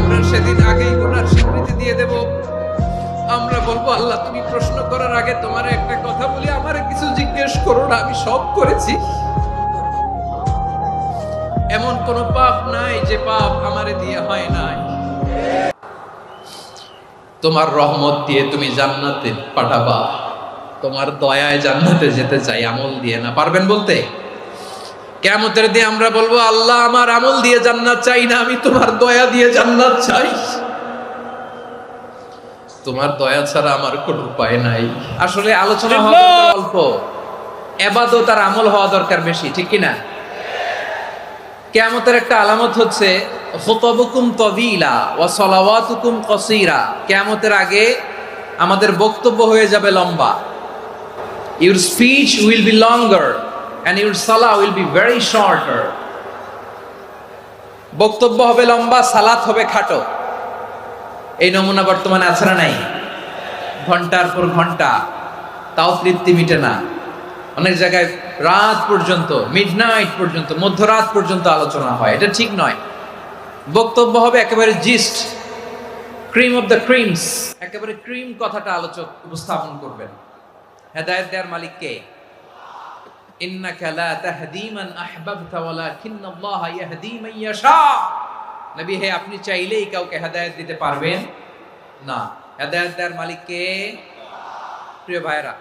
আমরা সেদিন আগেই গুনার স্বীকৃতি দিয়ে দেব। আমরা বলবো, আল্লাহ তুমি প্রশ্ন করার আগে তোমার একটা কথা বলি, আমারে কিছু জিজ্ঞেস করো না, আমি সব করেছি। এমন কোন পাপ নাই যে পাপ আমারে দিয়ে হয় নাই। তোমার রহমত দিয়ে তুমি জান্নাতে পাঠাবা, তোমার দয়ায় জান্নাতে যেতে চাই, আমল দিয়ে না। পারবেন বলতে? কিয়ামতের দিন আমরা বলবো, আল্লাহ আমার আমল দিয়ে জান্নাত চাই না, আমি তোমার দয়া দিয়ে জান্নাত চাই। তোমার দয়া ছাড়া আমার কোনো উপায় নাই। আসলে আলোচনা হওয়া দরকার অল্প, ইবাদত আর আমল হওয়া দরকার বেশি, ঠিক কি না? কিয়ামতের একটা আলামত হচ্ছে খুতাবুকুম তাওয়িলা ওয়া সালাওয়াতুকুম কাসীরা। কিয়ামতের আগে আমাদের বক্তব্য হয়ে যাবে লম্বা। Your speech will be longer and your salah will be very shorter. বক্তব্য হবে লম্বা, সালাত হবে খাটো। এই নমুনা বর্তমানে আছে না নাই? ঘন্টার পর ঘন্টা, তাও তৃপ্তি মিটে না। অনেক জায়গায় রাত পর্যন্ত, মিডনাইট পর্যন্ত, মধ্যরাত পর্যন্ত আলোচনা হয়। এটা ঠিক নয়। বক্তব্য হবে একেবারে gist, cream of the creams, একেবারে ক্রিম কথাটা আলোচক উপস্থাপন করবেন। হেদায়েত দেওয়ার মালিক কে? ইন্নাকা লা তাহদি মান আহবাবতা ওয়ালাকিন্নাল্লাহা ইয়াহদি মান ইয়াশা। নবী হে, আপনি চাইলেই কাউকে হেদায়েত দিতে পারবেন না। হেদায়েত দেওয়ার মালিক কে? প্রিয় ভাইরা,